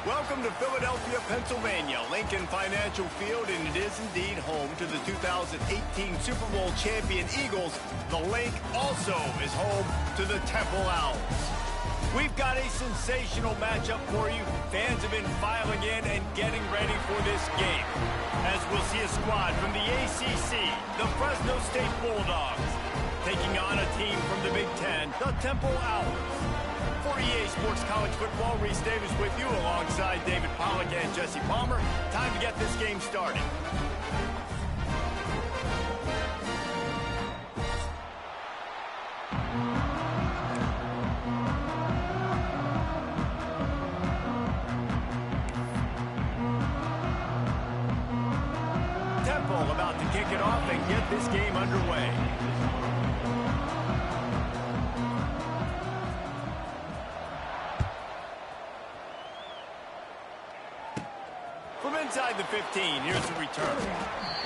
Welcome to Philadelphia, Pennsylvania, Lincoln Financial Field, and it is indeed home to the 2018 Super Bowl champion Eagles. The Link also is home to the Temple Owls. We've got a sensational matchup for you. Fans have been filing in and getting ready for this game, as we'll see a squad from the ACC, the Fresno State Bulldogs, taking on a team from the Big Ten, the Temple Owls. For EA Sports College Football, Reese Davis with you alongside David Pollack and Jesse Palmer. Time to get this game started. Temple about to kick it off and get this game underway. From inside the 15, here's the return.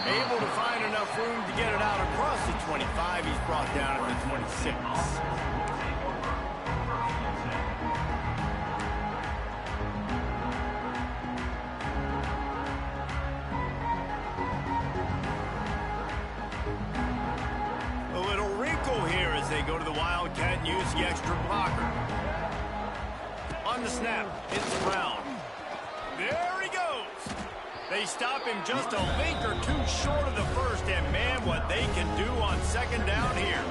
Able to find enough room to get it out across the 25. He's brought down at the 26. A little wrinkle here as they go to the Wildcat and use the extra blocker. On the snap, it's Brown. There he goes. They stop him just a link or two short of the first, and man, what they can do on second down here.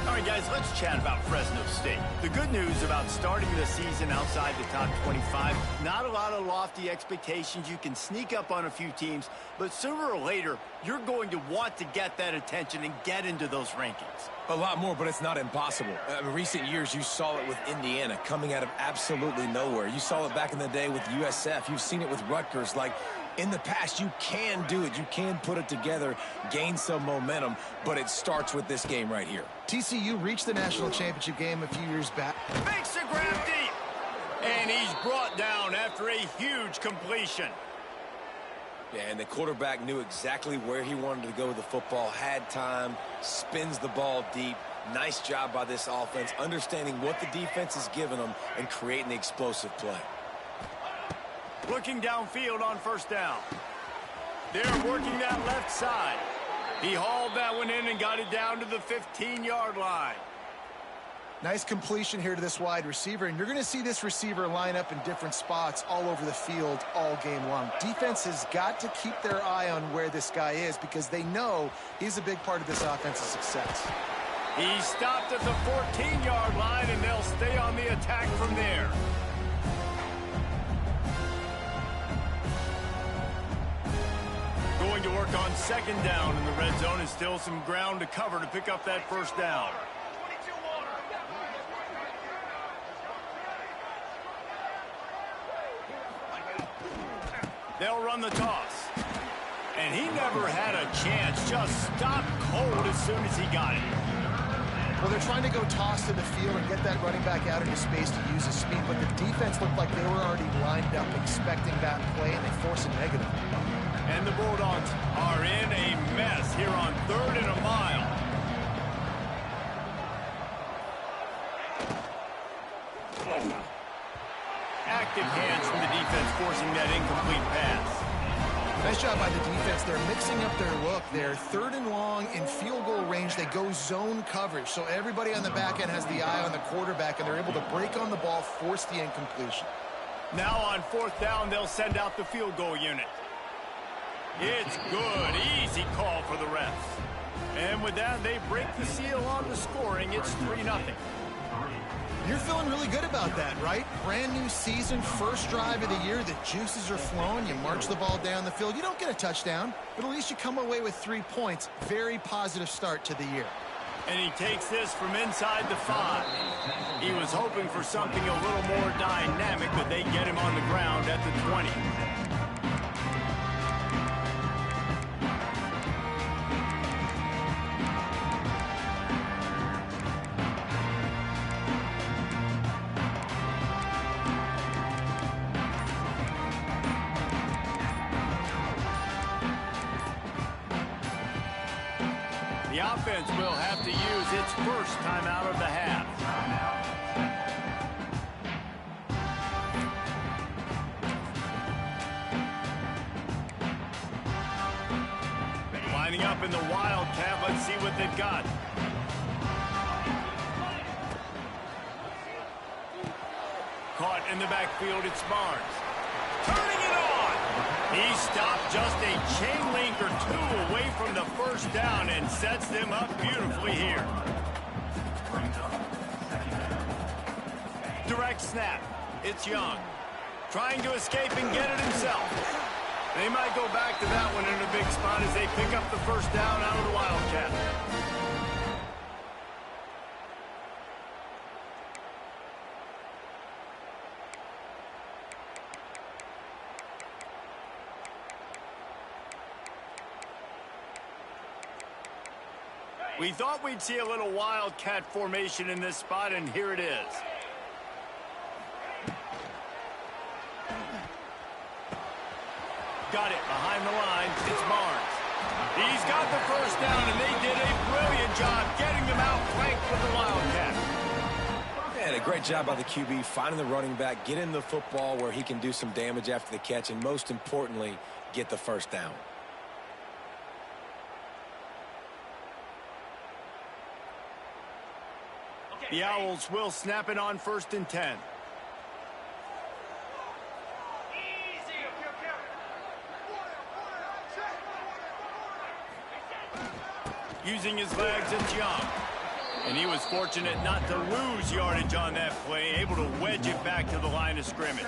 All right, guys, let's chat about Fresno State. The good news about starting the season outside the top 25, not a lot of lofty expectations. You can sneak up on a few teams, but sooner or later, you're going to want to get that attention and get into those rankings. A lot more, but it's not impossible. In recent years, you saw it with Indiana coming out of absolutely nowhere. You saw it back in the day with USF. You've seen it with Rutgers. Like, in the past, you can do it. You can put it together, gain some momentum, but it starts with this game right here. TCU reached the national championship game a few years back. Makes the grab deep, and he's brought down after a huge completion. Yeah, and the quarterback knew exactly where he wanted to go with the football, had time, spins the ball deep. Nice job by this offense, understanding what the defense is giving them and creating the explosive play. Looking downfield on first down. They're working that left side. He hauled that one in and got it down to the 15-yard line. Nice completion here to this wide receiver, and you're going to see this receiver line up in different spots all over the field all game long. Defense has got to keep their eye on where this guy is because they know he's a big part of this offense's success. He stopped at the 14-yard line, and they'll stay on the attack from there. Going to work on second down in the red zone, and still some ground to cover to pick up that first down. They'll run the toss. And he never had a chance. Just stopped cold as soon as he got it. Well, they're trying to go toss to the field and get that running back out into space to use his speed, but the defense looked like they were already lined up expecting that play, and they force a negative. And the Bulldogs are in a mess here on 3rd and a mile. Active hands from the defense forcing that incomplete pass. Nice job by the defense. They're mixing up their look. They're 3rd and long in field goal range. They go zone coverage, so everybody on the back end has the eye on the quarterback, and they're able to break on the ball, force the incompletion. Now on 4th down, they'll send out the field goal unit. It's good. Easy call for the refs. And with that, they break the seal on the scoring. It's 3-0. You're feeling really good about that, right? Brand new season, first drive of the year. The juices are flowing. You march the ball down the field. You don't get a touchdown, but at least you come away with 3 points. Very positive start to the year. And he takes this from inside the 5. He was hoping for something a little more dynamic, but they get him on the ground at the 20. The offense will have to use its first timeout of the half. Lining up in the Wildcat. Let's see what they've got. Caught in the backfield, it's Barnes. Turning it on! He stopped just a chain link or two away from the first down and sets them up beautifully here. Direct snap. It's Young. Trying to escape and get it himself. They might go back to that one in a big spot as they pick up the first down out of the Wildcat. We thought we'd see a little Wildcat formation in this spot, and here it is. Got it behind the line. It's Barnes. He's got the first down, and they did a brilliant job getting them out flanked with the Wildcat. And a great job by the QB finding the running back, getting the football where he can do some damage after the catch, and most importantly, get the first down. The Owls will snap it on 1st and 10. Using his legs, it's Young. And he was fortunate not to lose yardage on that play, able to wedge it back to the line of scrimmage.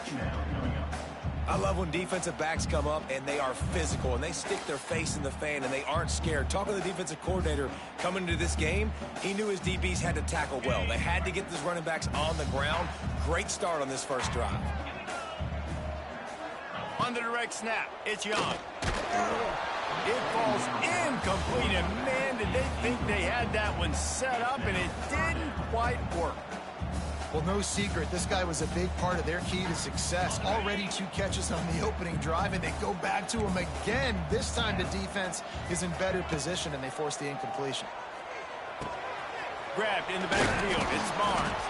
I love when defensive backs come up and they are physical and they stick their face in the fan and they aren't scared. Talking to the defensive coordinator coming into this game, he knew his DBs had to tackle well. They had to get these running backs on the ground. Great start on this first drive. On the direct snap, it's Young. It falls incomplete, and man, did they think they had that one set up, and it didn't quite work. Well, no secret, this guy was a big part of their key to success. Already 2 catches on the opening drive, and they go back to him again. This time the defense is in better position, and they force the incompletion. Grabbed in the backfield, it's Barnes.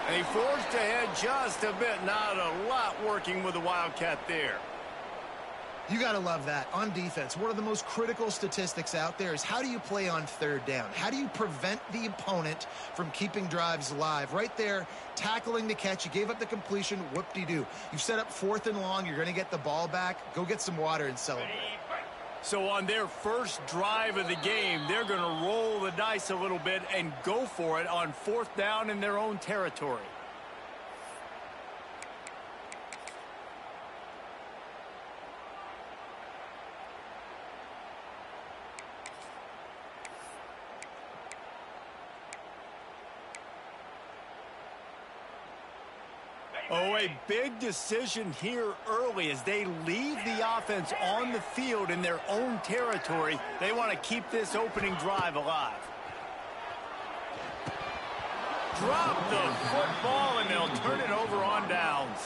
They forced ahead just a bit, not a lot working with the Wildcat there. You got to love that. On defense, one of the most critical statistics out there is how do you play on 3rd down? How do you prevent the opponent from keeping drives alive? Right there, tackling the catch. You gave up the completion. Whoop-de-doo. You've set up 4th and long. You're going to get the ball back. Go get some water and celebrate. So on their first drive of the game, they're going to roll the dice a little bit and go for it on 4th down in their own territory. Oh, a big decision here early as they leave the offense on the field in their own territory. They want to keep this opening drive alive. Drop the football, and they'll turn it over on downs.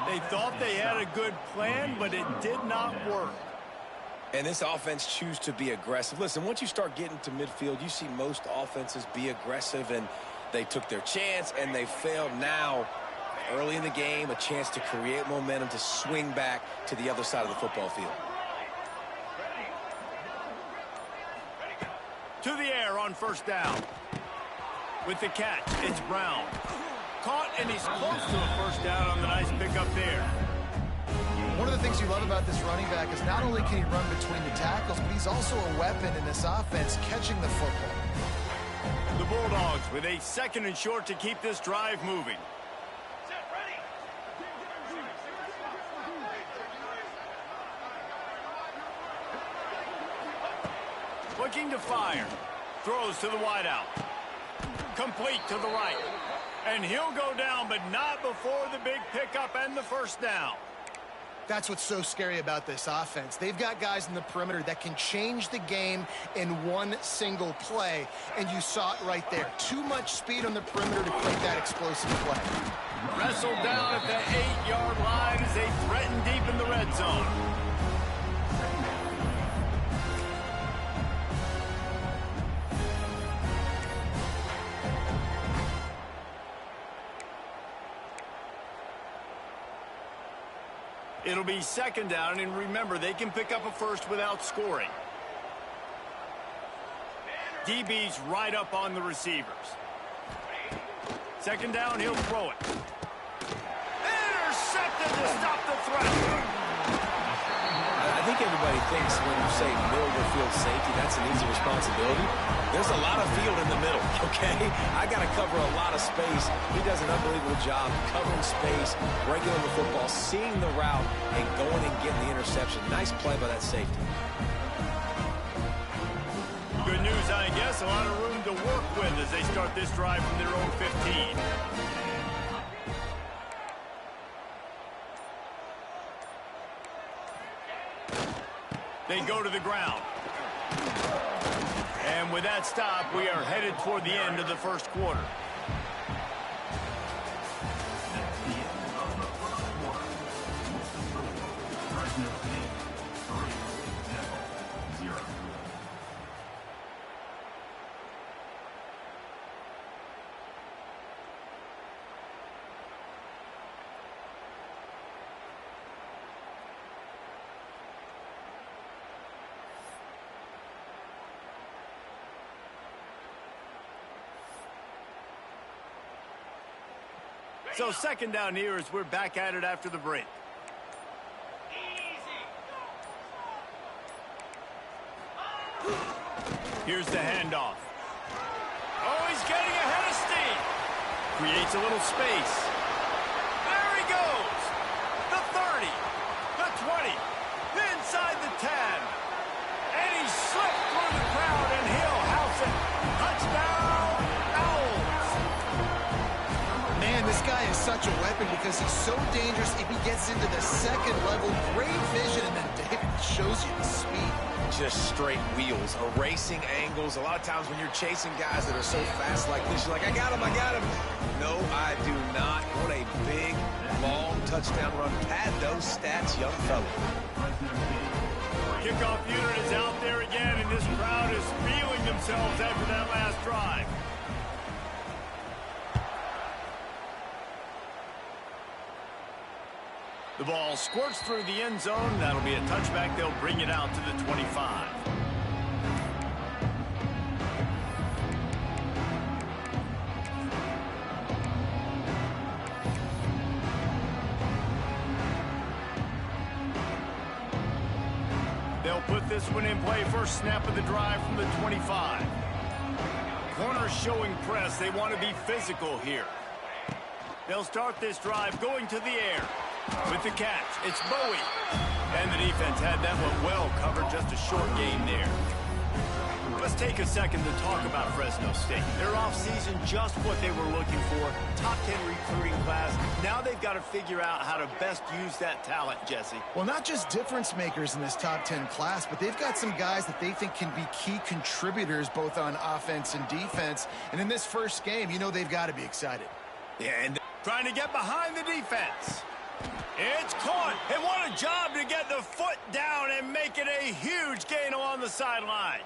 They thought they had a good plan, but it did not work. And this offense choose to be aggressive. Listen, once you start getting to midfield, you see most offenses be aggressive, and they took their chance, and they failed. Now, early in the game, a chance to create momentum to swing back to the other side of the football field. To the air on 1st down. With the catch, it's Brown. Caught, and he's close to a first down on the nice pickup there. One of the things you love about this running back is not only can he run between the tackles, but he's also a weapon in this offense catching the football. The Bulldogs with a 2nd and short to keep this drive moving. Looking to fire. Throws to the wideout. Complete to the right. And he'll go down, but not before the big pickup and the first down. That's what's so scary about this offense. They've got guys in the perimeter that can change the game in one single play, and you saw it right there. Too much speed on the perimeter to create that explosive play. Wrestled down at the 8-yard line as they threaten deep in the red zone. It'll be 2nd down, and remember, they can pick up a first without scoring. DB's right up on the receivers. Second down, he'll throw it. Intercepted to stop the threat. I think everybody thinks when you say middle of the field safety, that's an easy responsibility. There's a lot of field in the middle, okay? I got to cover a lot of space. He does an unbelievable job covering space, breaking on the football, seeing the route, and going and getting the interception. Nice play by that safety. Good news, I guess. A lot of room to work with as they start this drive from their own 15. They go to the ground. And with that stop, we are headed toward the end of the first quarter. So second down here as we're back at it after the break. Here's the handoff. Oh, he's getting ahead of steam. Creates a little space. There he goes. The 30, the 20, inside the 10. And he slipped through the crowd and he'll house it. Touchdown. This guy is such a weapon because he's so dangerous if he gets into the second level. Great vision, and then David shows you the speed. Just straight wheels, erasing angles. A lot of times when you're chasing guys that are so fast like this, you're like, I got him, I got him. No, I do not. What a big, long touchdown run. Pad those stats, young fella. Kickoff unit is out there again, and this crowd is feeling themselves after that last drive. The ball squirts through the end zone. That'll be a touchback. They'll bring it out to the 25. They'll put this one in play. First snap of the drive from the 25. Corners showing press. They want to be physical here. They'll start this drive going to the air. With the catch, it's Bowie. And the defense had that one well covered, just a short gain there. Let's take a second to talk about Fresno State. Their offseason, just what they were looking for. Top 10 recruiting class. Now they've got to figure out how to best use that talent, Jesse. Well, not just difference makers in this top 10 class, but they've got some guys that they think can be key contributors both on offense and defense. And in this first game, you know they've got to be excited. Yeah, and trying to get behind the defense. It's caught, and what a job to get the foot down and make it a huge gain along the sidelines.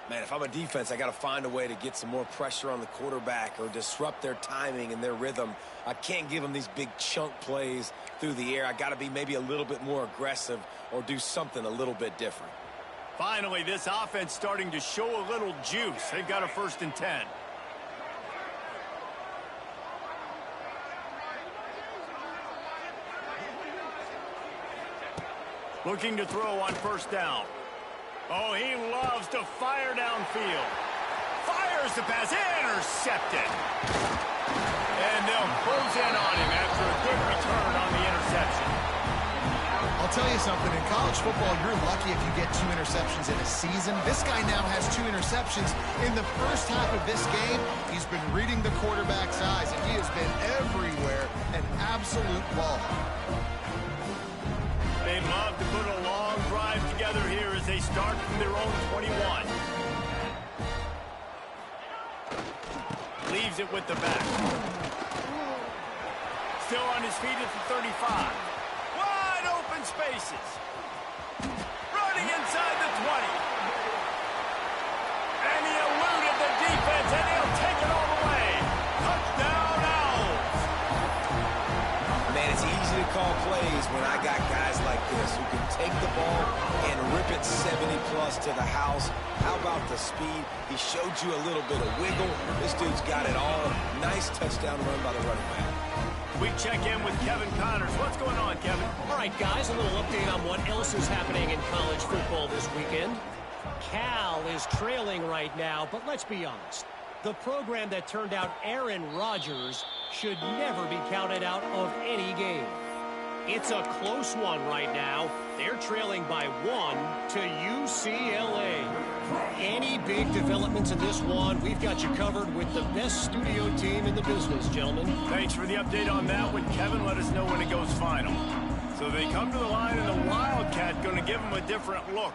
Man, if I'm a defense, I got to find a way to get some more pressure on the quarterback or disrupt their timing and their rhythm. I can't give them these big chunk plays through the air. I got to be maybe a little bit more aggressive or do something a little bit different. Finally, this offense starting to show a little juice. They've got a 1st and 10. Looking to throw on 1st down. Oh, he loves to fire downfield. Fires the pass, intercepted. And they'll close in on him after a good return on the interception. I'll tell you something, in college football, you're lucky if you get 2 interceptions in a season. This guy now has 2 interceptions. In the first half of this game, he's been reading the quarterback's eyes, and he has been everywhere, an absolute ball. They love to put a long drive together here as they start from their own 21. Leaves it with the back. Still on his feet at the 35. Wide open spaces. Running inside the 20. And he eluded the defense, and he'll take it all the way. Touchdown, Owls. Man, it's easy to call plays when I got guys like this who can take the ball and rip it it 70+ to the house. How about the speed? He showed you a little bit of wiggle. This dude's got it all. Nice touchdown run by the running back. We check in with Kevin Connors. What's going on, Kevin? All right, guys, a little update on what else is happening in college football this weekend. Cal is trailing right now, but let's be honest. The program that turned out Aaron Rodgers should never be counted out of any game. It's a close one right now. They're trailing by 1 to UCLA. Any big developments in this one, we've got you covered with the best studio team in the business, gentlemen. Thanks for the update on that one, Kevin. Let us know when it goes final. So they come to the line, and the Wildcat going to give them a different look.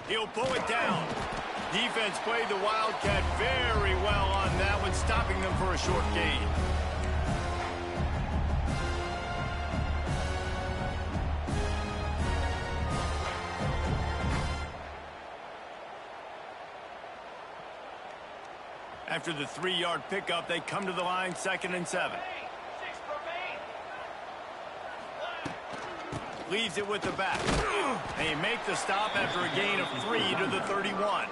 He'll pull it down. Defense played the Wildcat very well on that one, stopping them for a short gain. After the 3-yard pickup, they come to the line, 2nd and 7. Leaves it with the back. They make the stop after a gain of 3 to the 31.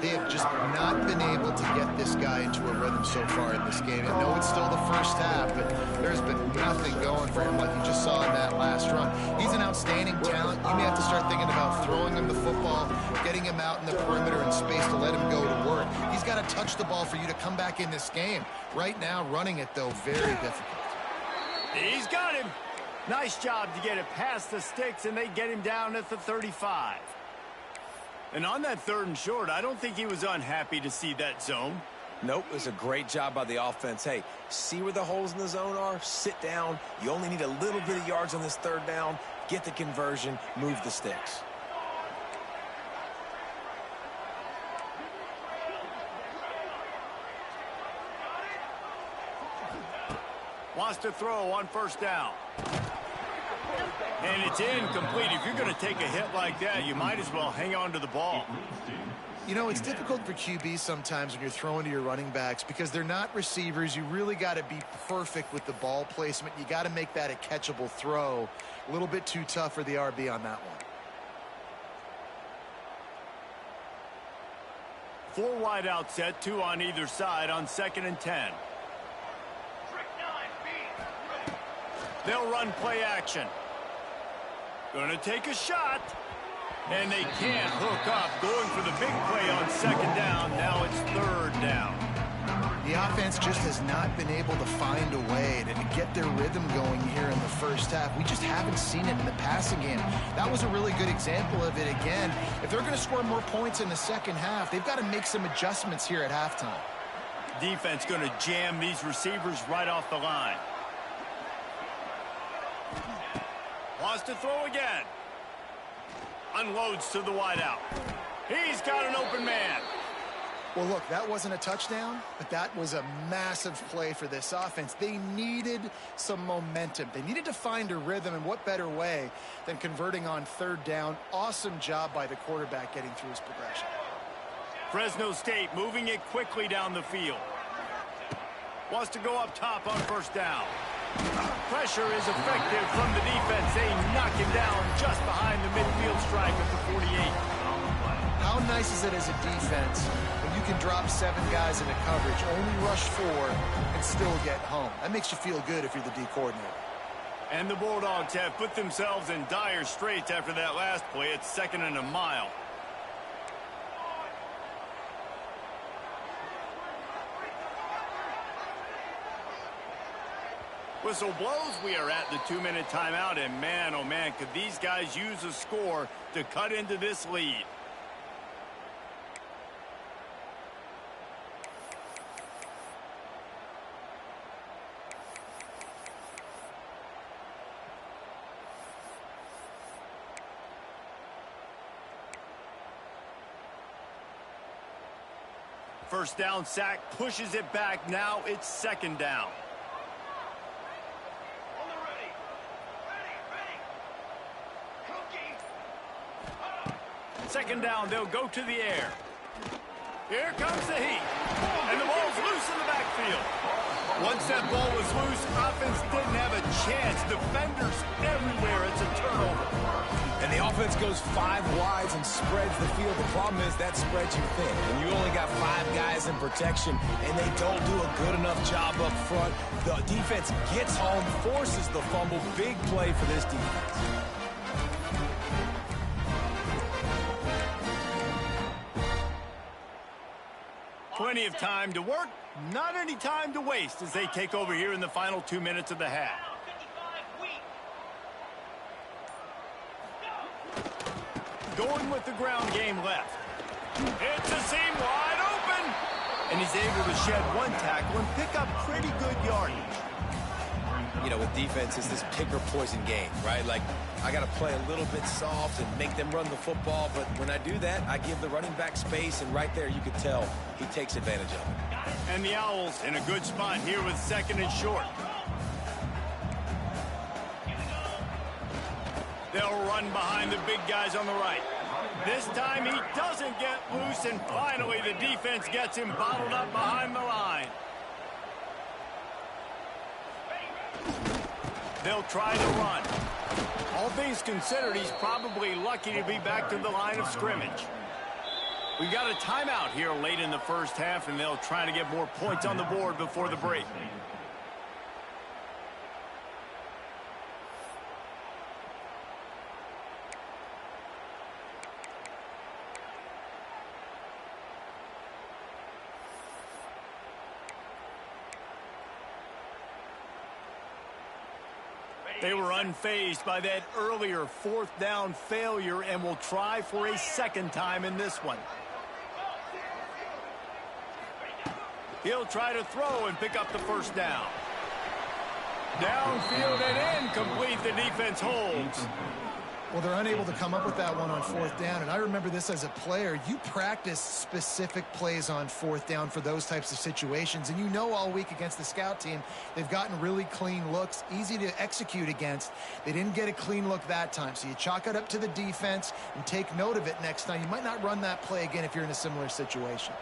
They have just not been able to get this guy into a rhythm so far in this game. I know it's still the first half, but there's been nothing going for him like you just saw in that last run. He's an outstanding talent. You may have to start thinking about throwing him the football, getting him out in the perimeter in space to let him go to work. He's got to touch the ball for you to come back in this game. Right now, running it, though, very difficult. He's got him. Nice job to get it past the sticks, and they get him down at the 35. And on that 3rd and short, I don't think he was unhappy to see that zone. Nope, it was a great job by the offense. Hey, see where the holes in the zone are? Sit down. You only need a little bit of yards on this 3rd down. Get the conversion. Move the sticks. Wants to throw on 1st down. And it's incomplete. If you're going to take a hit like that, you might as well hang on to the ball. You know, it's difficult for QBs sometimes when you're throwing to your running backs because they're not receivers. You really got to be perfect with the ball placement. You got to make that a catchable throw. A little bit too tough for the RB on that one. 4 wide out set, 2 on either side on 2nd and 10. They'll run play action. Going to take a shot. And they can't hook up. Going for the big play on 2nd down. Now it's 3rd down. The offense just has not been able to find a way to get their rhythm going here in the first half. We just haven't seen it in the passing game. That was a really good example of it again. If they're going to score more points in the second half, they've got to make some adjustments here at halftime. Defense going to jam these receivers right off the line. Wants to throw again. Unloads to the wideout. He's got an open man. Well, look, that wasn't a touchdown, but that was a massive play for this offense. They needed some momentum. They needed to find a rhythm, and what better way than converting on 3rd down. Awesome job by the quarterback getting through his progression. Fresno State moving it quickly down the field. Wants to go up top on 1st down. Pressure is effective from the defense. They knock him down just behind the midfield stripe at the 48. How nice is it as a defense when you can drop 7 guys into coverage, only rush 4, and still get home? That makes you feel good if you're the D coordinator. And the Bulldogs have put themselves in dire straits after that last play. It's 2nd and a mile. Whistle blows. We are at the 2-minute timeout, and man, oh man, could these guys use a score to cut into this lead. First down sack, pushes it back. Now it's 2nd down. 2nd down, they'll go to the air. Here comes the heat. And the ball's loose in the backfield. Once that ball was loose, offense didn't have a chance. Defenders everywhere. It's a turnover. And the offense goes 5 wides and spreads the field. The problem is that spreads you thin. And you only got 5 guys in protection, and they don't do a good enough job up front. The defense gets home, forces the fumble. Big play for this defense. Plenty of time to work, not any time to waste as they take over here in the final 2 minutes of the half. Going with the ground game left. It's a seam wide open. And he's able to shed 1 tackle and pick up pretty good yardage. You know, with defense, it's this pick or poison game, right? Like, I got to play a little bit soft and make them run the football, but when I do that, I give the running back space, and right there you could tell he takes advantage of it. And the Owls in a good spot here with 2nd and short. They'll run behind the big guys on the right. This time he doesn't get loose, and finally the defense gets him bottled up behind the line. They'll try to run. All things considered, he's probably lucky to be back to the line of scrimmage. We've got a timeout here late in the first half, and they'll try to get more points on the board before the break. They were unfazed by that earlier 4th down failure and will try for a 2nd time in this one. He'll try to throw and pick up the 1st down. Downfield and incomplete. The defense holds. Well, they're unable to come up with that one on 4th down, and I remember this as a player. You practice specific plays on 4th down for those types of situations, and you know all week against the scout team, they've gotten really clean looks, easy to execute against. They didn't get a clean look that time, so you chalk it up to the defense and take note of it next time. You might not run that play again if you're in a similar situation.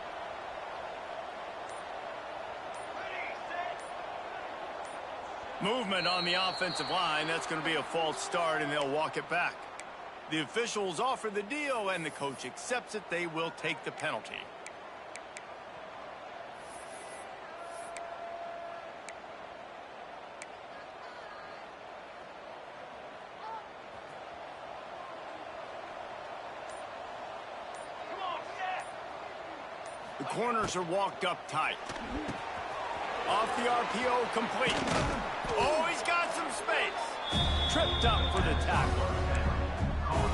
Movement on the offensive line. That's going to be a false start, and they'll walk it back. The officials offer the deal, and the coach accepts it. They will take the penalty. The corners are walked up tight. Off the RPO, complete. Oh, he's got some space. Tripped up for the tackle.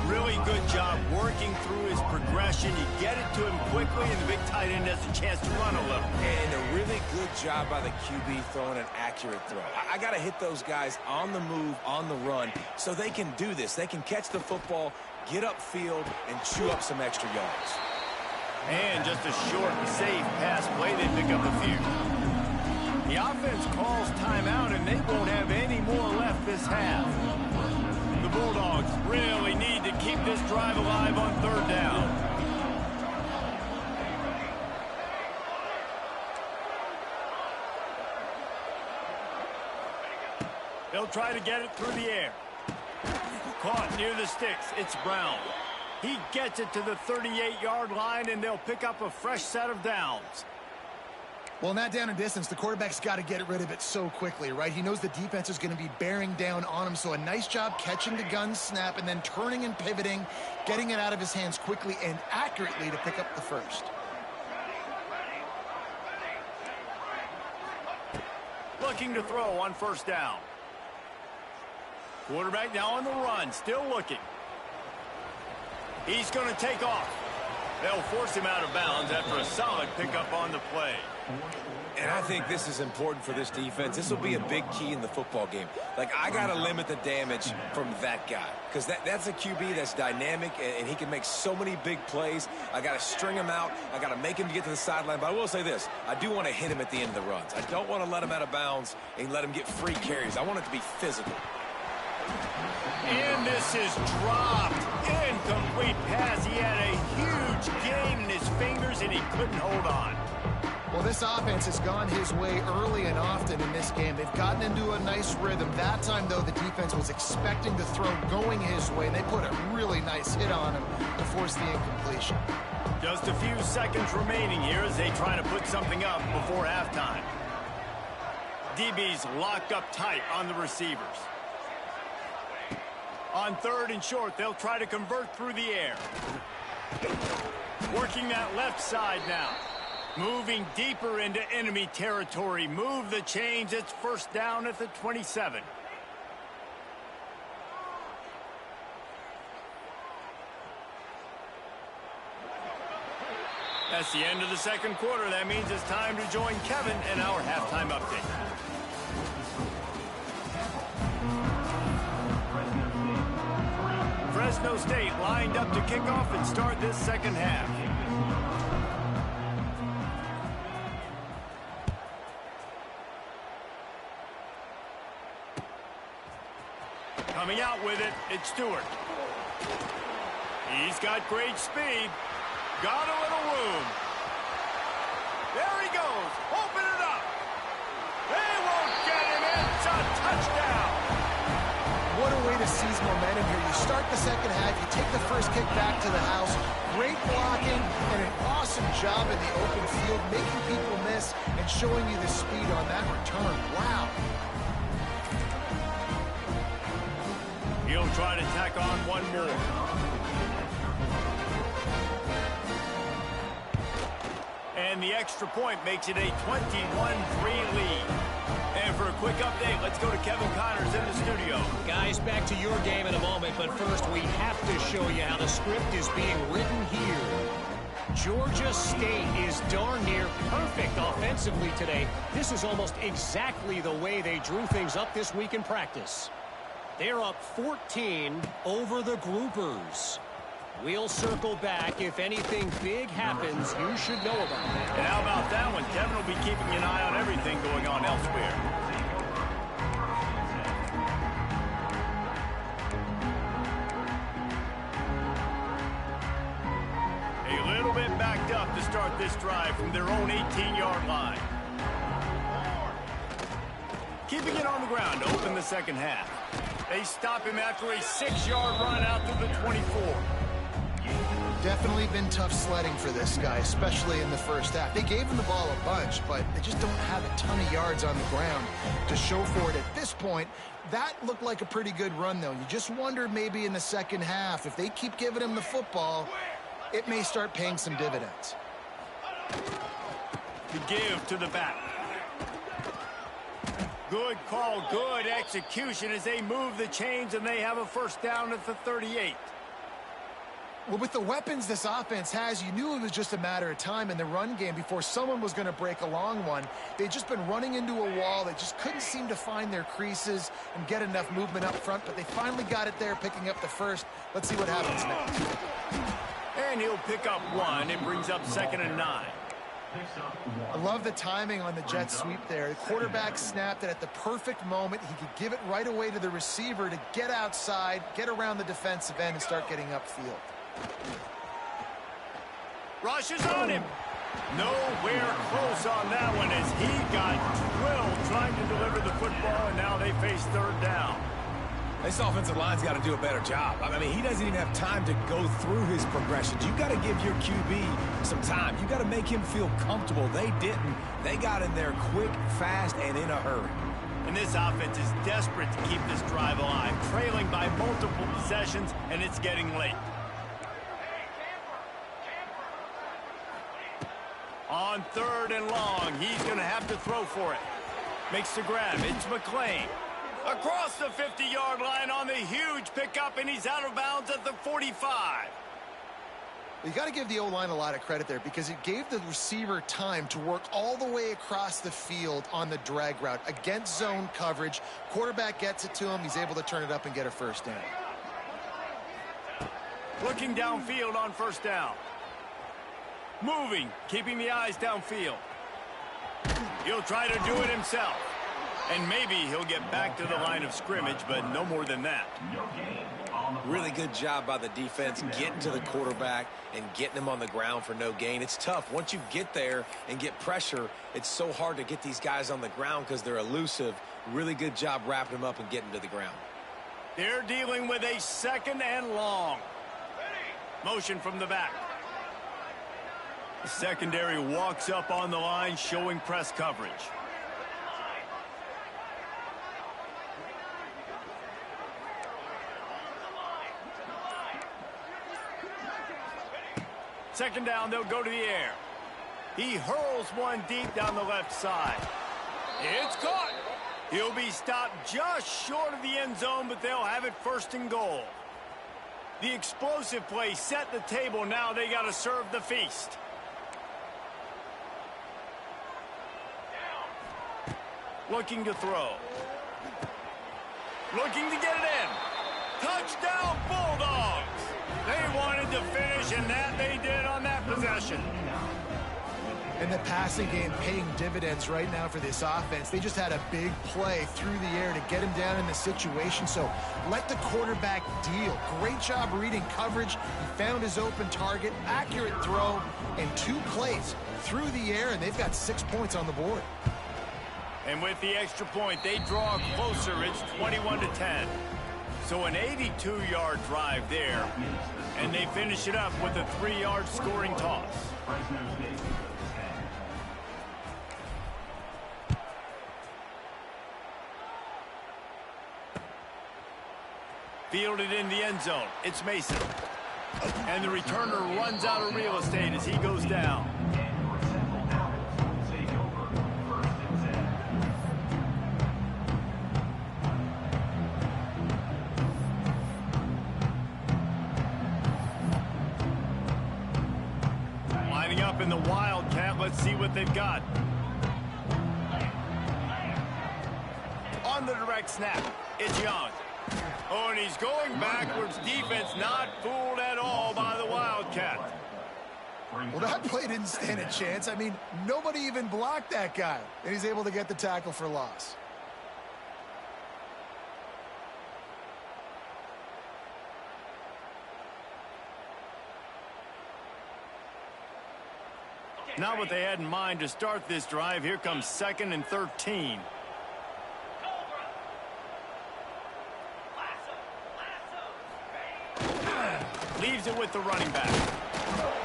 Really good job working through his progression. You get it to him quickly, and the big tight end has a chance to run a little. And a really good job by the QB throwing an accurate throw. I got to hit those guys on the move, on the run, so they can do this. They can catch the football, get upfield, and chew up some extra yards. And just a short, safe pass play. They pick up a few. The offense calls timeout, and they won't have any more left this half. The Bulldogs really need to keep this drive alive on 3rd down. They'll try to get it through the air. Caught near the sticks. It's Brown. He gets it to the 38-yard line, and they'll pick up a fresh set of downs. Well, in that down and distance, the quarterback's got to get rid of it so quickly, right? He knows the defense is going to be bearing down on him, so a nice job catching the gun snap and then turning and pivoting, getting it out of his hands quickly and accurately to pick up the 1st. Looking to throw on 1st down. Quarterback now on the run, still looking. He's going to take off. They'll force him out of bounds after a solid pickup on the play. And I think this is important for this defense. This will be a big key in the football game. Like, I got to limit the damage from that guy because that's a QB that's dynamic, and he can make so many big plays. I got to string him out. I got to make him get to the sideline. But I will say this. I do want to hit him at the end of the runs. I don't want to let him out of bounds and let him get free carries. I want it to be physical. And this is dropped. Incomplete pass. He had a huge gain in his fingers, and he couldn't hold on. Well, this offense has gone his way early and often in this game. They've gotten into a nice rhythm. That time, though, the defense was expecting the throw going his way, and they put a really nice hit on him to force the incompletion. Just a few seconds remaining here as they try to put something up before halftime. DB's locked up tight on the receivers. On 3rd and short, they'll try to convert through the air. Working that left side now. Moving deeper into enemy territory. Move the chains. It's first down at the 27. That's the end of the second quarter. That means it's time to join Kevin in our halftime update. Fresno State lined up to kick off and start this second half. Coming out with it, it's Stewart. He's got great speed. Got a little room. There he goes. Open it up. They won't get him. It's a touchdown. What a way to seize momentum here. You start the second half, you take the first kick back to the house. Great blocking and an awesome job in the open field, making people miss and showing you the speed on that return. Wow. He'll try to tack on one more. And the extra point makes it a 21-3 lead. And for a quick update, let's go to Kevin Connors in the studio. Guys, back to your game in a moment, but first we have to show you how the script is being written here. Georgia State is darn near perfect offensively today. This is almost exactly the way they drew things up this week in practice. They're up 14 over the Groupers. We'll circle back. If anything big happens, you should know about it. And how about that one? Kevin will be keeping an eye on everything going on elsewhere. A little bit backed up to start this drive from their own 18-yard line. Keeping it on the ground to open the second half. They stop him after a 6-yard run out to the 24. Definitely been tough sledding for this guy, especially in the first half. They gave him the ball a bunch, but they just don't have a ton of yards on the ground to show for it at this point. That looked like a pretty good run, though. You just wonder maybe in the second half, if they keep giving him the football, it may start paying some dividends. The give to the back. Good call, good execution as they move the chains and they have a first down at the 38. Well, with the weapons this offense has, you knew it was just a matter of time in the run game before someone was going to break a long one. They'd just been running into a wall. They just couldn't seem to find their creases and get enough movement up front, but they finally got it there, picking up the first. Let's see what happens next. And he'll pick up one. It brings up 2nd and 9. I love the timing on the jet sweep there. The quarterback snapped it at the perfect moment. He could give it right away to the receiver to get outside, get around the defensive end, and start getting upfield. Rushes on him. Nowhere close on that one as he got drilled trying to deliver the football, and now they face 3rd down. This offensive line's got to do a better job. I mean, he doesn't even have time to go through his progressions. You got to give your QB some time. You got to make him feel comfortable. They didn't. They got in there quick, fast, and in a hurry. And this offense is desperate to keep this drive alive, trailing by multiple possessions, and it's getting late. On 3rd and long, he's going to have to throw for it. Makes the grab. It's McClain. Across the 50-yard line on the huge pickup, and he's out of bounds at the 45. You got to give the O-line a lot of credit there because it gave the receiver time to work all the way across the field on the drag route against zone coverage. Quarterback gets it to him. He's able to turn it up and get a first down. Looking downfield on first down. Moving, keeping the eyes downfield. He'll try to do it himself. And maybe he'll get back to the line of scrimmage, but no more than that. Really good job by the defense getting to the quarterback and getting him on the ground for no gain. It's tough. Once you get there and get pressure, it's so hard to get these guys on the ground because they're elusive. Really good job wrapping them up and getting to the ground. They're dealing with a 2nd and long. Motion from the back. The secondary walks up on the line, showing press coverage. Second down, they'll go to the air. He hurls one deep down the left side. It's caught. He'll be stopped just short of the end zone, but they'll have it 1st and goal. The explosive play set the table. Now they got to serve the feast. Looking to throw. Looking to get it in. Touchdown, Bulldogs. They wanted to finish, and that they did on that possession. And the passing game paying dividends right now for this offense. They just had a big play through the air to get him down in the situation. So let the quarterback deal. Great job reading coverage. He found his open target, accurate throw, and 2 plays through the air, and they've got 6 points on the board. And with the extra point, they draw closer. It's 21-10. So an 82-yard drive there, and they finish it up with a 3-yard scoring toss. Fielded in the end zone. It's Mason. And the returner runs out of real estate as he goes down. Lining up in the Wildcat. Let's see what they've got. On the direct snap, it's Young. Oh, and he's going backwards. Defense not fooled at all by the Wildcat. Well, that play didn't stand a chance. I mean, nobody even blocked that guy. And he's able to get the tackle for loss. Not what they had in mind to start this drive. Here comes 2nd and 13. Leaves it with the running back.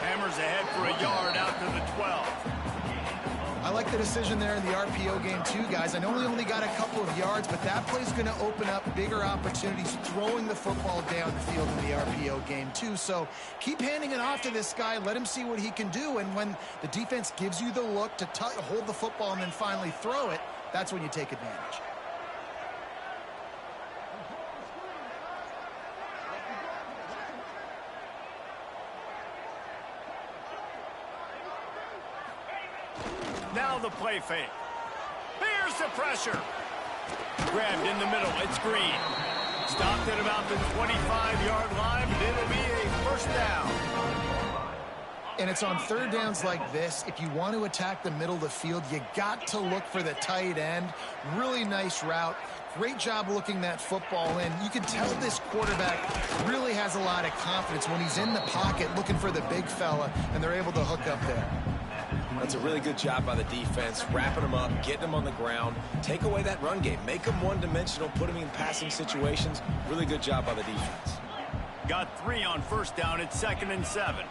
Hammers ahead for a yard out to the 12. I like the decision there in the RPO game too, guys. I know he only got a couple of yards, but that play's going to open up bigger opportunities throwing the football down the field in the RPO game too. So keep handing it off to this guy. Let him see what he can do. And when the defense gives you the look to hold the football and then finally throw it, that's when you take advantage. Now the play fake. Here's the pressure. Grabbed in the middle. It's Green. Stopped at about the 25-yard line, but it'll be a 1st down. And it's on 3rd downs like this. If you want to attack the middle of the field, you got to look for the tight end. Really nice route. Great job looking that football in. You can tell this quarterback really has a lot of confidence when he's in the pocket looking for the big fella, and they're able to hook up there. That's a really good job by the defense, wrapping them up, getting them on the ground, take away that run game, make them one-dimensional, put them in passing situations. Really good job by the defense. Got 3 on 1st down. It's 2nd and 7.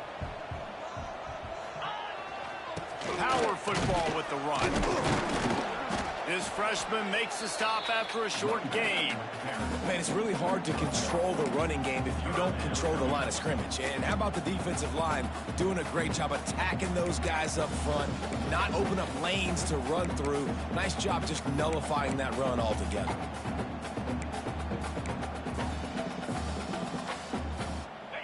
Power football with the run. This freshman makes the stop after a short gain. Man, it's really hard to control the running game if you don't control the line of scrimmage. And how about the defensive line doing a great job attacking those guys up front, not open up lanes to run through. Nice job just nullifying that run altogether.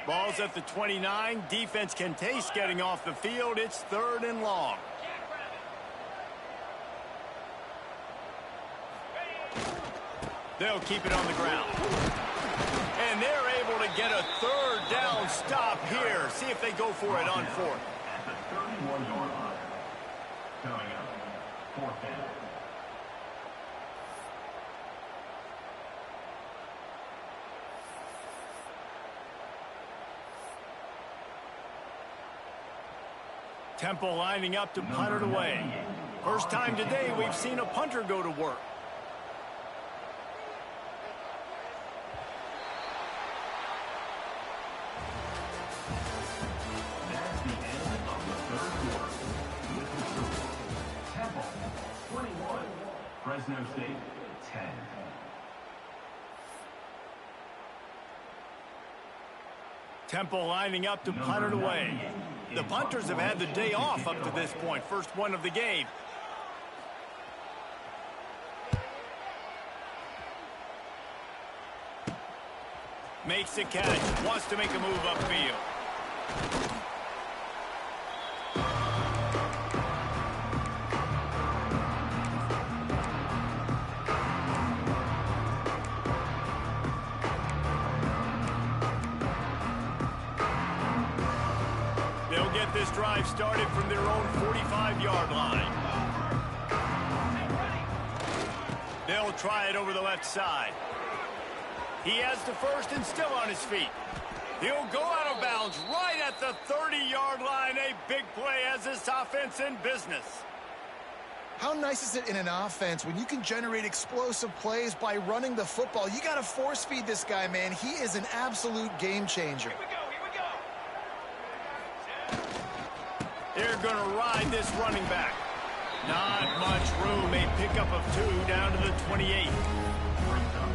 Ball's at the 29. Defense can taste getting off the field. It's 3rd and long. They'll keep it on the ground. And they're able to get a 3rd down stop here. See if they go for it on 4th. Temple lining up to punt it away. First time today we've seen a punter go to work. That's the end of the third quarter. With the score, Temple 21, Fresno State 10. Temple lining up to punt it away. The punters have had the day off up to this point. First one of the game. Makes the catch. Wants to make a move upfield. They'll get this drive started from their own 45-yard line. They'll try it over the left side. He has the first and still on his feet. He'll go out of bounds right at the 30-yard line. A big play as this offense in business. How nice is it in an offense when you can generate explosive plays by running the football? You got to force feed this guy, man. He is an absolute game changer. They're going to ride this running back. Not much room. A pickup of 2 down to the 28.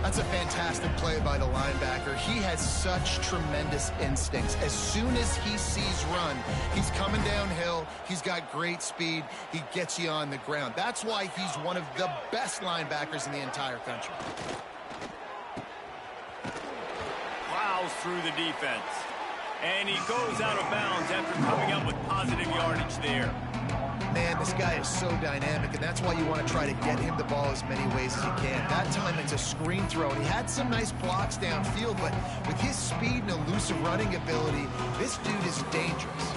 That's a fantastic play by the linebacker. He has such tremendous instincts. As soon as he sees run, he's coming downhill. He's got great speed. He gets you on the ground. That's why he's one of the best linebackers in the entire country. Plows through the defense. And he goes out of bounds after coming up with positive yardage there. Man, this guy is so dynamic, and that's why you want to try to get him the ball as many ways as you can. That time it's a screen throw, and he had some nice blocks downfield, but with his speed and elusive running ability, this dude is dangerous.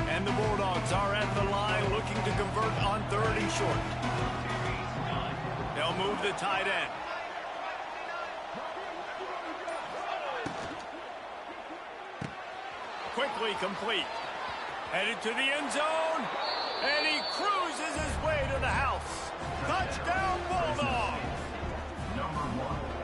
And the Bulldogs are at the line looking to convert on 3rd and short. They'll move the tight end. Quickly complete. Headed to the end zone. And he cruises his way to the house. Touchdown, Bulldog!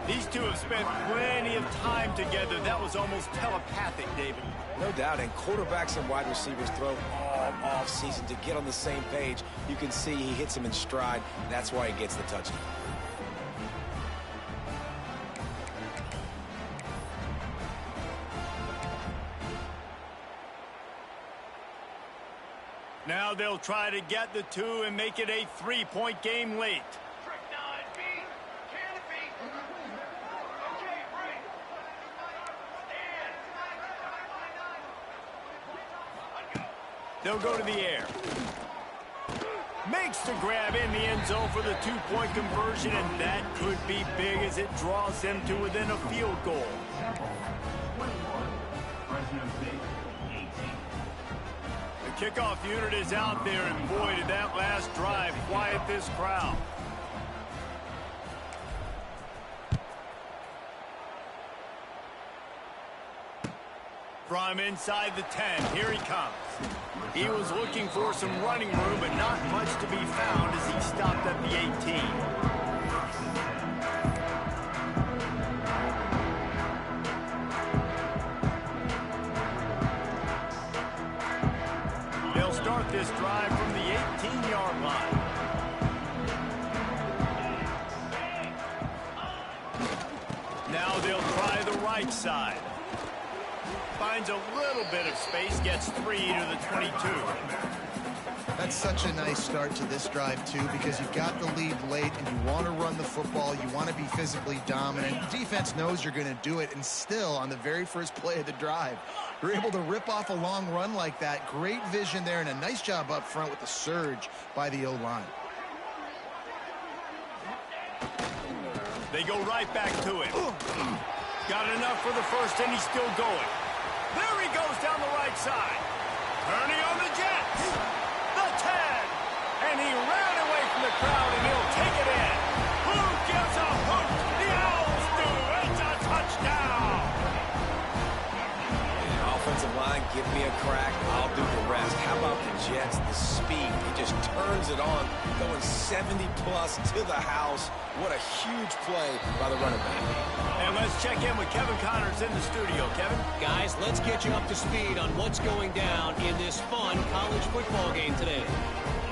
These two have spent plenty of time together. That was almost telepathic, David. No doubt, and quarterbacks and wide receivers throw all off season to get on the same page. You can see he hits him in stride. That's why he gets the touchdown. Now they'll try to get the 2 and make it a 3-point game late. They'll go to the air. Makes the grab in the end zone for the 2-point conversion, and that could be big as it draws them to within a field goal. The kickoff unit is out there, and boy, did that last drive quiet this crowd. From inside the 10, here he comes. He was looking for some running room, but not much to be found as he stopped at the 18. They'll start this drive from the 18-yard line. Now they'll try the right side. Finds a little bit of space, gets 3 to the 22. That's such a nice start to this drive, too, because you've got the lead late and you want to run the football. You want to be physically dominant. Defense knows you're going to do it, and still, on the very first play of the drive, you're able to rip off a long run like that. Great vision there and a nice job up front with the surge by the O-line. They go right back to it. Got enough for the first, and he's still going. There he goes down the right side. Turning on the Jets. The 10. And he ran away from the crowd, and he'll take it in. Who gives a hoot? The offensive line, give me a crack, I'll do the rest. How about the Jets, the speed? He just turns it on, going 70-plus to the house. What a huge play by the running back. And let's check in with Kevin Connors in the studio. Kevin? Guys, let's get you up to speed on what's going down in this fun college football game today.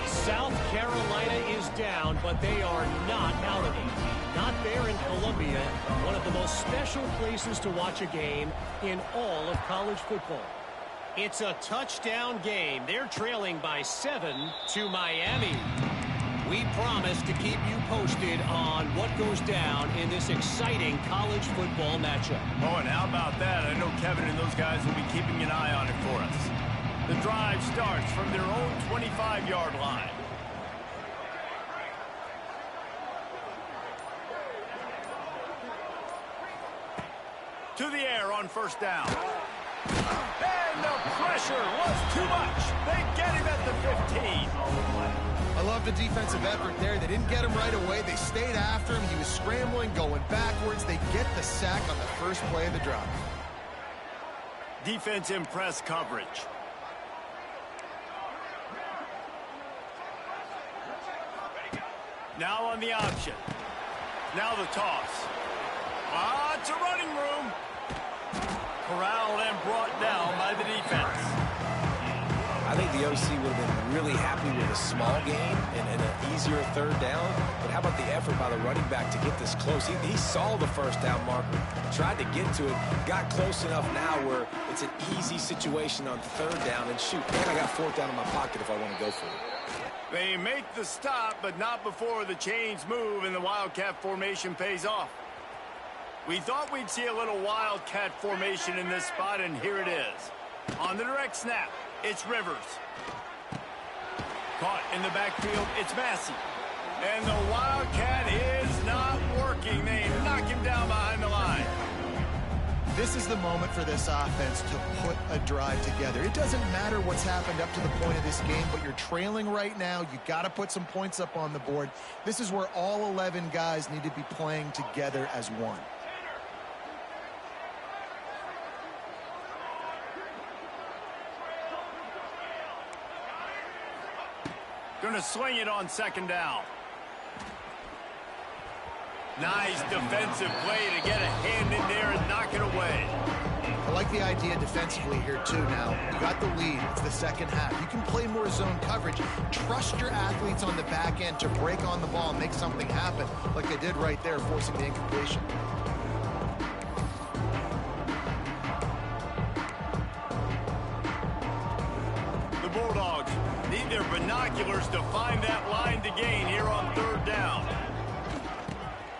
South Carolina is down, but they are not out of it. Not there in Columbia, one of the most special places to watch a game in all of college football. It's a touchdown game. They're trailing by 7 to Miami. We promise to keep you posted on what goes down in this exciting college football matchup. Oh, and how about that? I know Kevin and those guys will be keeping an eye on it for us. The drive starts from their own 25-yard line. To the air on first down. And the pressure was too much. They get him at the 15. I love the defensive effort there. They didn't get him right away. They stayed after him. He was scrambling, going backwards. They get the sack on the first play of the drive. Defense in press coverage. Now on the option. Now the toss. It's a running room. Corralled and brought down by the defense. I think the OC would have been really happy with a small gain and an easier third down. But how about the effort by the running back to get this close? He saw the first down marker, tried to get to it, got close enough now where it's an easy situation on third down. And shoot, man, I got fourth down in my pocket if I want to go for it. They make the stop, but not before the chains move and the Wildcat formation pays off. We thought we'd see a little Wildcat formation in this spot, and here it is. On the direct snap, it's Rivers. Caught in the backfield, it's Massey. And the Wildcat is not working. They knock him down behind the line. This is the moment for this offense to put a drive together. It doesn't matter what's happened up to the point of this game, but you're trailing right now. You got to put some points up on the board. This is where all 11 guys need to be playing together as one. Going to swing it on second down. Nice defensive play to get a hand in there and knock it away. I like the idea defensively here, too. Now, you got the lead. It's the second half. You can play more zone coverage. Trust your athletes on the back end to break on the ball and make something happen, like they did right there, forcing the incompletion. The Bulldogs need their binoculars to find that line to gain here on third down.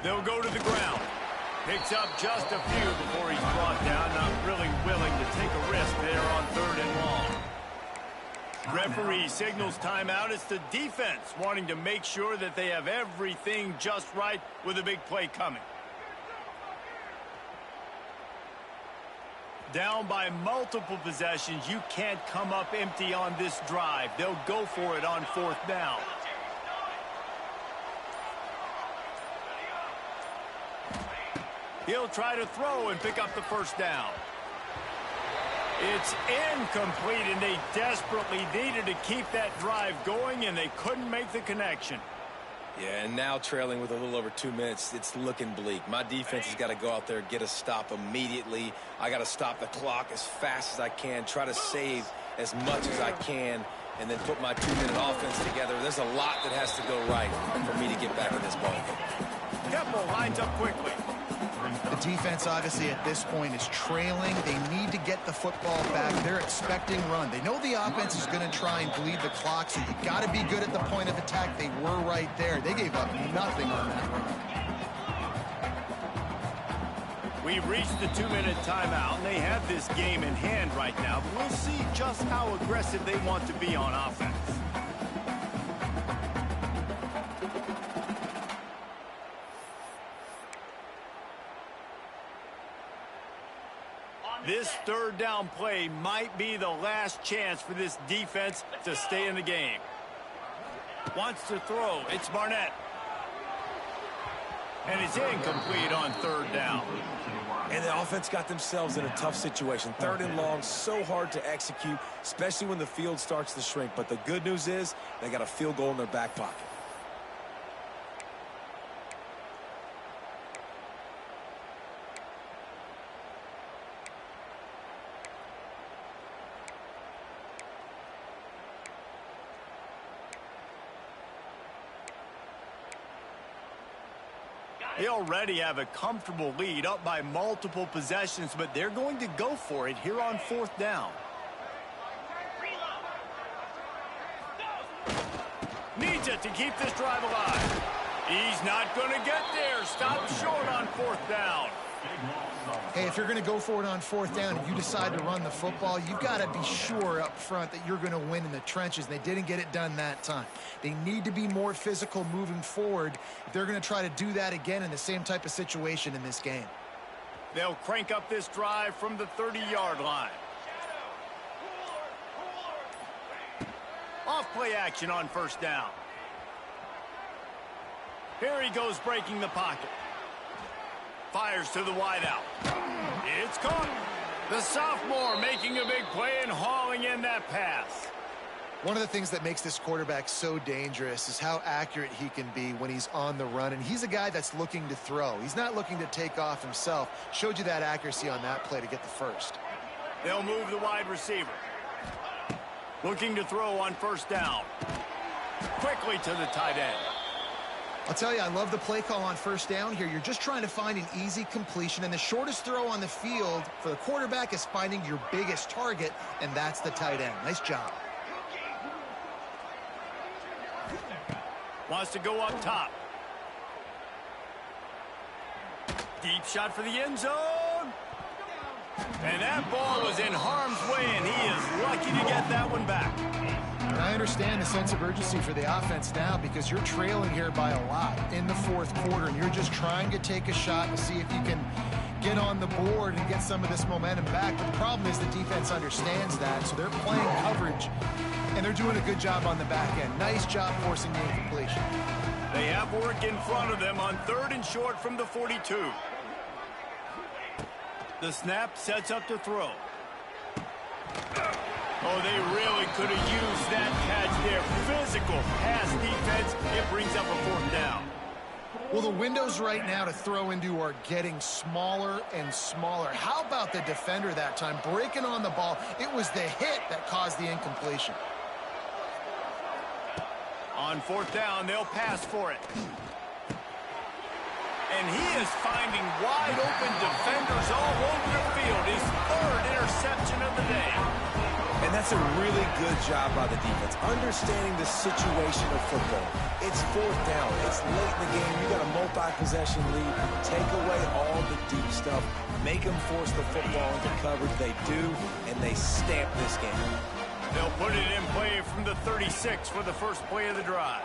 They'll go to the ground. Picks up just a few before he's brought down. Not really willing to take a risk there on third and long. Referee signals timeout. It's the defense wanting to make sure that they have everything just right with a big play coming. Down by multiple possessions, you can't come up empty on this drive. They'll go for it on fourth down. He'll try to throw and pick up the first down. It's incomplete, and they desperately needed to keep that drive going, and they couldn't make the connection. Yeah, and now trailing with a little over 2 minutes, it's looking bleak. My defense has got to go out there, get a stop immediately. I got to stop the clock as fast as I can, try to save as much as I can, and then put my 2-minute offense together. There's a lot that has to go right for me to get back in this ball game. Temple lines up quickly. The defense, obviously, at this point is trailing. They need to get the football back. They're expecting run. They know the offense is going to try and bleed the clock, so you got to be good at the point of attack. They were right there. They gave up nothing on that run. We've reached the 2-minute timeout, and they have this game in hand right now, but we'll see just how aggressive they want to be on offense. This third down play might be the last chance for this defense to stay in the game. Wants to throw. It's Barnett. And it's incomplete on third down. And the offense got themselves in a tough situation. Third and long, so hard to execute, especially when the field starts to shrink. But the good news is they got a field goal in their back pocket. They already have a comfortable lead, up by multiple possessions, but they're going to go for it here on fourth down. Needs it to keep this drive alive. He's not going to get there. Stop short on fourth down. Hey, if you're going to go for it on fourth down and you decide to run the football, you've got to be sure up front that you're going to win in the trenches. They didn't get it done that time. They need to be more physical moving forward if they're going to try to do that again in the same type of situation in this game. They'll crank up this drive from the 30-yard line. Off play action on first down. Here he goes breaking the pocket. Fires to the wideout. It's caught. The sophomore making a big play and hauling in that pass. One of the things that makes this quarterback so dangerous is how accurate he can be when he's on the run. And he's a guy that's looking to throw. He's not looking to take off himself. Showed you that accuracy on that play to get the first. They'll move the wide receiver. Looking to throw on first down. Quickly to the tight end. I'll tell you, I love the play call on first down here. You're just trying to find an easy completion, and the shortest throw on the field for the quarterback is finding your biggest target, and that's the tight end. Nice job. Wants to go up top. Deep shot for the end zone. And that ball was in harm's way, and he is lucky to get that one back. And I understand the sense of urgency for the offense now because you're trailing here by a lot in the fourth quarter, and you're just trying to take a shot to see if you can get on the board and get some of this momentum back. But the problem is the defense understands that, so they're playing coverage, and they're doing a good job on the back end. Nice job forcing the incompletion. They have work in front of them on third and short from the 42. The snap sets up to throw. Oh, they really could have used that catch there. Physical pass defense. It brings up a fourth down. Well, the windows right now to throw into are getting smaller and smaller. How about the defender that time breaking on the ball? It was the hit that caused the incompletion. On fourth down, they'll pass for it. And he is finding wide open defenders all over the field. His third interception of the day. And that's a really good job by the defense, understanding the situation of football. It's fourth down. It's late in the game. You got a multi-possession lead. Take away all the deep stuff. Make them force the football into coverage. They do, and they stamp this game. They'll put it in play from the 36 for the first play of the drive.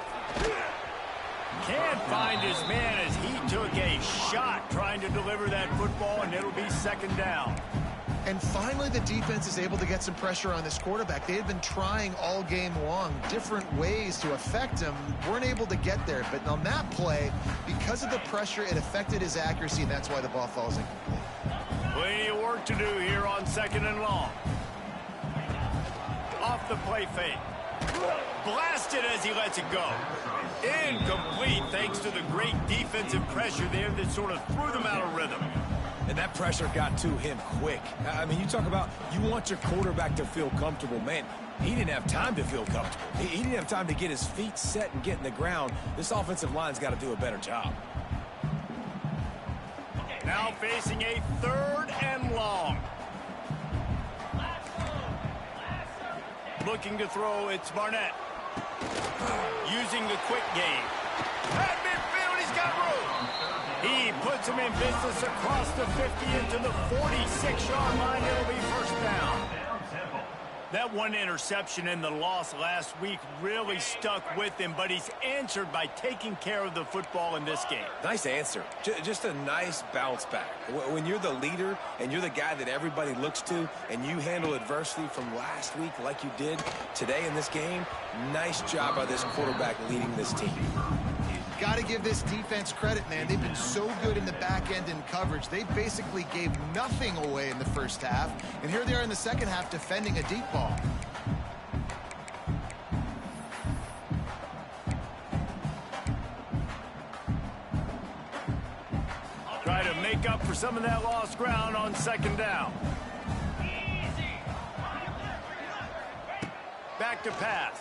Can't find his man as he took a shot trying to deliver that football, and it'll be second down. And finally, the defense is able to get some pressure on this quarterback. They had been trying all game long different ways to affect him. Weren't able to get there. But on that play, because of the pressure, it affected his accuracy, and that's why the ball falls incomplete. Plenty of work to do here on second and long. Off the play fake. Blasted as he lets it go. Incomplete thanks to the great defensive pressure there that sort of threw them out of rhythm. And that pressure got to him quick. I mean, you talk about you want your quarterback to feel comfortable. Man, he didn't have time to feel comfortable. He didn't have time to get his feet set and get in the ground. This offensive line's got to do a better job. Now facing a third and long. Looking to throw, it's Barnett. Using the quick game. At midfield, he's got room. He puts him in business across the 50 into the 46-yard line. It'll be first down. That one interception and the loss last week really stuck with him, but he's answered by taking care of the football in this game. Nice answer. Just a nice bounce back. When you're the leader and you're the guy that everybody looks to and you handle adversity from last week like you did today in this game, nice job by this quarterback leading this team. Got to give this defense credit, man. They've been so good in the back end in coverage. They basically gave nothing away in the first half, and here they are in the second half defending a deep ball. Try to make up for some of that lost ground on second down. Back to pass.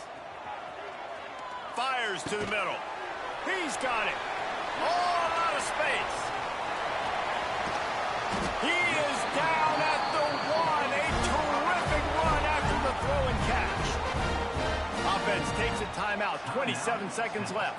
Fires to the middle. He's got it. All out of space. He is down at the 1. A terrific run after the throw and catch. Offense takes a timeout. 27 seconds left.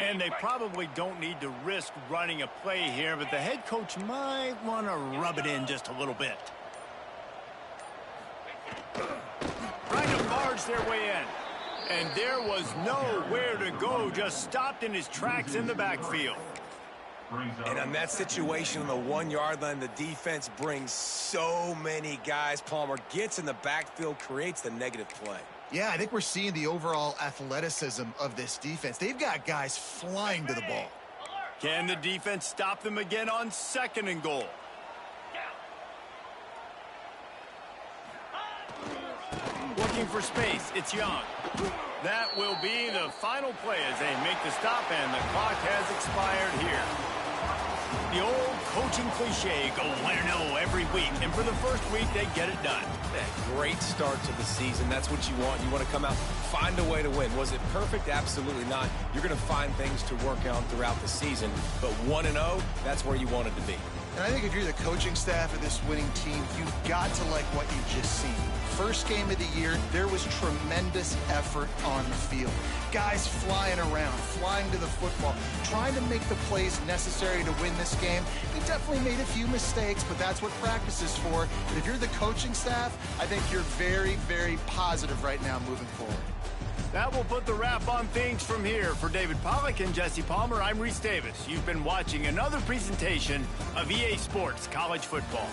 And they probably don't need to risk running a play here, but the head coach might want to rub it in just a little bit. Trying to barge their way in. And there was nowhere to go, just stopped in his tracks in the backfield. And on that situation on the 1-yard line, the defense brings so many guys. Palmer gets in the backfield, creates the negative play. Yeah, I think we're seeing the overall athleticism of this defense. They've got guys flying to the ball. Can the defense stop them again on 2nd and goal? Looking for space. It's Young. That will be the final play as they make the stop, and the clock has expired here. The old coaching cliche, go win or no every week, and for the first week, they get it done. Great start to the season. That's what you want. You want to come out, find a way to win. Was it perfect? Absolutely not. You're going to find things to work on throughout the season, but 1-0, that's where you want it to be. And I think if you're the coaching staff of this winning team, you've got to like what you've just seen. First game of the year, there was tremendous effort on the field. Guys flying around, flying to the football, trying to make the plays necessary to win this game. They definitely made a few mistakes, but that's what practice is for. But if you're the coaching staff, I think you're very, very positive right now moving forward. That will put the wrap on things from here. For David Pollack and Jesse Palmer, I'm Reese Davis. You've been watching another presentation of EA Sports College Football.